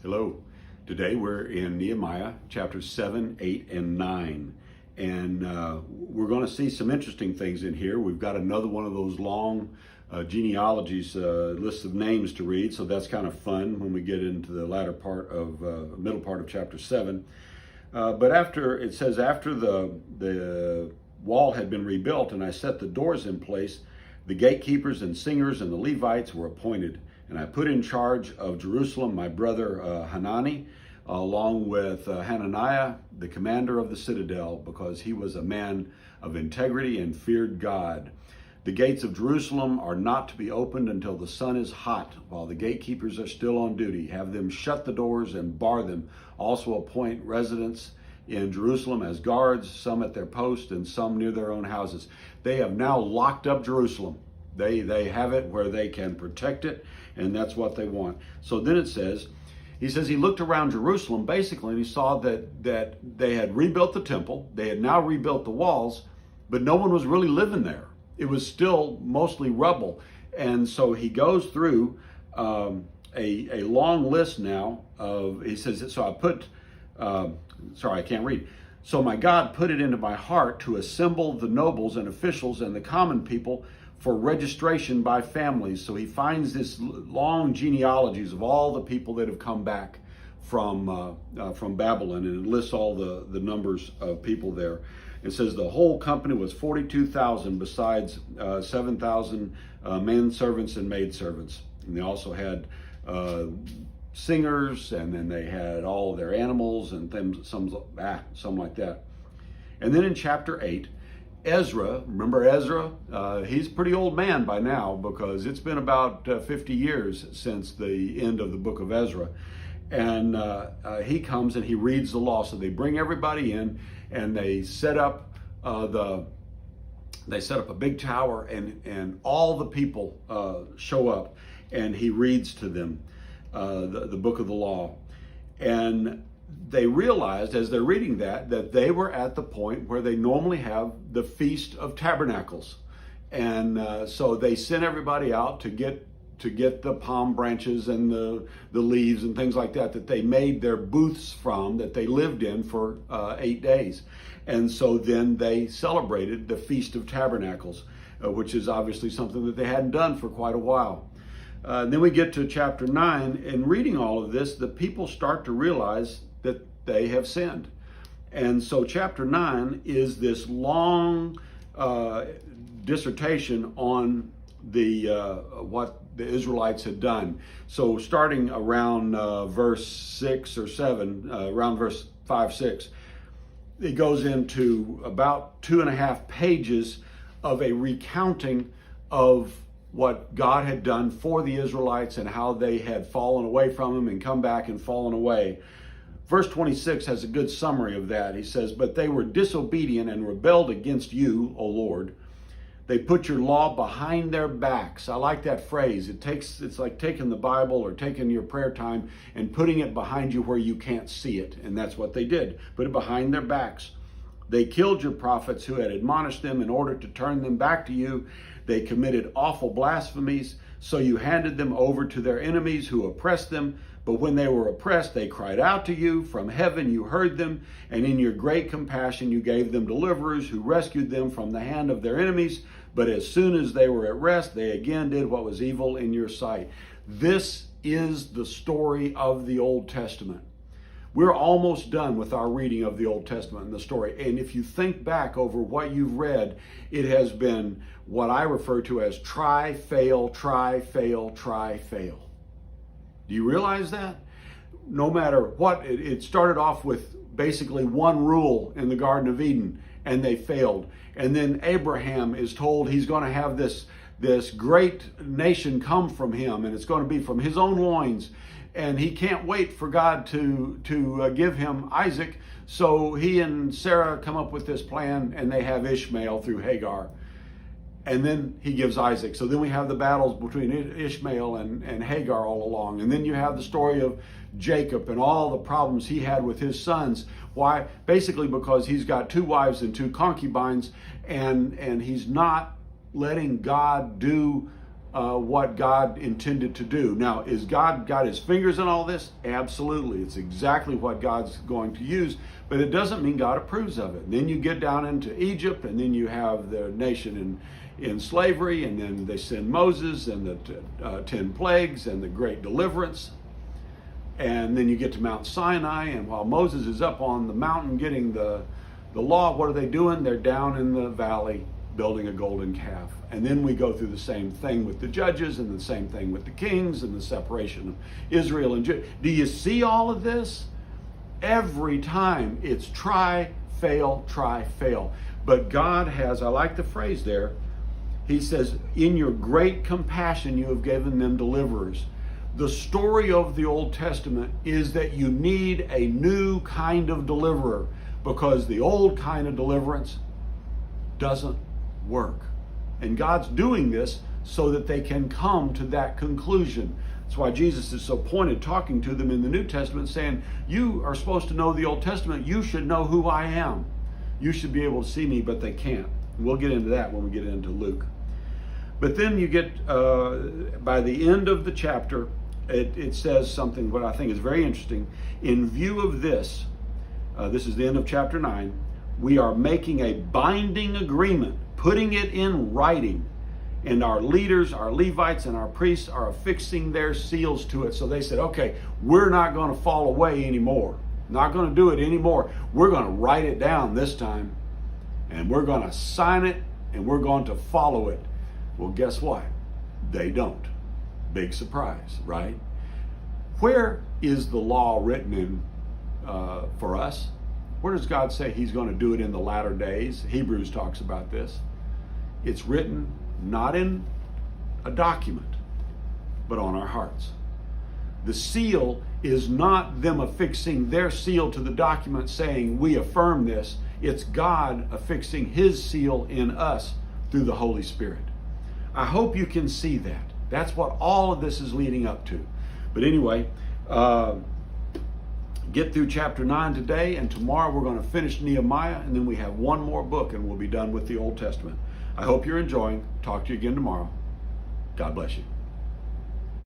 Hello. Today we're in Nehemiah chapters 7, 8, and 9. And we're going to see some interesting things in here. We've got another one of those long genealogies, lists of names to read. So that's kind of fun when we get into the middle part of chapter 7. But after the wall had been rebuilt and I set the doors in place, the gatekeepers and singers and the Levites were appointed. And I put in charge of Jerusalem my brother Hanani, along with Hananiah, the commander of the citadel, because he was a man of integrity and feared God. The gates of Jerusalem are not to be opened until the sun is hot, while the gatekeepers are still on duty. Have them shut the doors and bar them. Also appoint residents in Jerusalem as guards, some at their post and some near their own houses. They have now locked up Jerusalem. They have it where they can protect it, and that's what they want. So then it says, he looked around Jerusalem basically, and he saw that they had rebuilt the temple. They had now rebuilt the walls, but no one was really living there. It was still mostly rubble. And so he goes through a long list now of, he says, I can't read. So my God put it into my heart to assemble the nobles and officials and the common people for registration by families. So he finds this long genealogies of all the people that have come back from Babylon, and it lists all the numbers of people there. It says the whole company was 42,000 besides 7,000 men servants and maid servants. And they also had singers, and then they had all of their animals and things, something like that. And then in chapter 8, Ezra, remember Ezra? He's a pretty old man by now, because it's been about 50 years since the end of the book of Ezra. And he comes and he reads the law. So they bring everybody in and they set up a big tower, and all the people show up, and he reads to them the book of the law. And they realized as they're reading that they were at the point where they normally have the Feast of Tabernacles. And so they sent everybody out to get the palm branches and the leaves and things like that they made their booths from, that they lived in for 8 days. And so then they celebrated the Feast of Tabernacles, which is obviously something that they hadn't done for quite a while. Then we get to chapter 9, and reading all of this, the people start to realize that they have sinned. And so chapter 9 is this long dissertation on what the Israelites had done. So starting around verse 6 or 7, around verse 5, 6, it goes into about 2.5 pages of a recounting of what God had done for the Israelites and how they had fallen away from him and come back and fallen away. Verse 26 has a good summary of that. He says, "But they were disobedient and rebelled against you, O Lord. They put your law behind their backs." I like that phrase. It's like taking the Bible or taking your prayer time and putting it behind you where you can't see it. And that's what they did. Put it behind their backs. They killed your prophets who had admonished them in order to turn them back to you. They committed awful blasphemies. So you handed them over to their enemies who oppressed them. But when they were oppressed, they cried out to you. From heaven you heard them, and in your great compassion you gave them deliverers who rescued them from the hand of their enemies. But as soon as they were at rest, they again did what was evil in your sight. This is the story of the Old Testament. We're almost done with our reading of the Old Testament and the story. And if you think back over what you've read, it has been what I refer to as try, fail, try, fail, try, fail. Do you realize that? No matter what, it started off with basically one rule in the Garden of Eden, and they failed. And then Abraham is told he's going to have this great nation come from him, and it's going to be from his own loins. And he can't wait for God to give him Isaac. So he and Sarah come up with this plan, and they have Ishmael through Hagar. And then he gives Isaac. So then we have the battles between Ishmael and Hagar all along. And then you have the story of Jacob and all the problems he had with his sons. Why? Basically because he's got 2 wives and 2 concubines, and he's not letting God do what God intended to do. Now, is God got his fingers in all this? Absolutely. It's exactly what God's going to use, but it doesn't mean God approves of it. And then you get down into Egypt, and then you have the nation in slavery, and then they send Moses and the 10 plagues and the great deliverance. And then you get to Mount Sinai, and while Moses is up on the mountain getting the law, what are they doing? They're down in the valley building a golden calf. And then we go through the same thing with the judges, and the same thing with the kings, and the separation of Israel and Judah. Do you see all of this? Every time it's try, fail, try, fail. But God has, I like the phrase there, he says, in your great compassion you have given them deliverers. The story of the Old Testament is that you need a new kind of deliverer, because the old kind of deliverance doesn't work. And God's doing this so that they can come to that conclusion. That's why Jesus is so pointed talking to them in the New Testament, saying, you are supposed to know the Old Testament. You should know who I am. You should be able to see me, but they can't. And we'll get into that when we get into Luke. But then you get, by the end of the chapter, it says something what I think is very interesting. In view of this, this is the end of chapter 9, we are making a binding agreement, putting it in writing, and our leaders, our Levites, and our priests are affixing their seals to it. So they said, okay, we're not going to fall away anymore. Not going to do it anymore. We're going to write it down this time, and we're going to sign it, and we're going to follow it. Well, guess what? They don't. Big surprise, right? Where is the law written in for us? Where does God say he's going to do it in the latter days? Hebrews talks about this. It's written not in a document, but on our hearts. The seal is not them affixing their seal to the document saying we affirm this. It's God affixing his seal in us through the Holy Spirit. I hope you can see that. That's what all of this is leading up to. But anyway, get through chapter 9 today, and tomorrow we're going to finish Nehemiah, and then we have one more book, and we'll be done with the Old Testament. I hope you're enjoying. Talk to you again tomorrow. God bless you.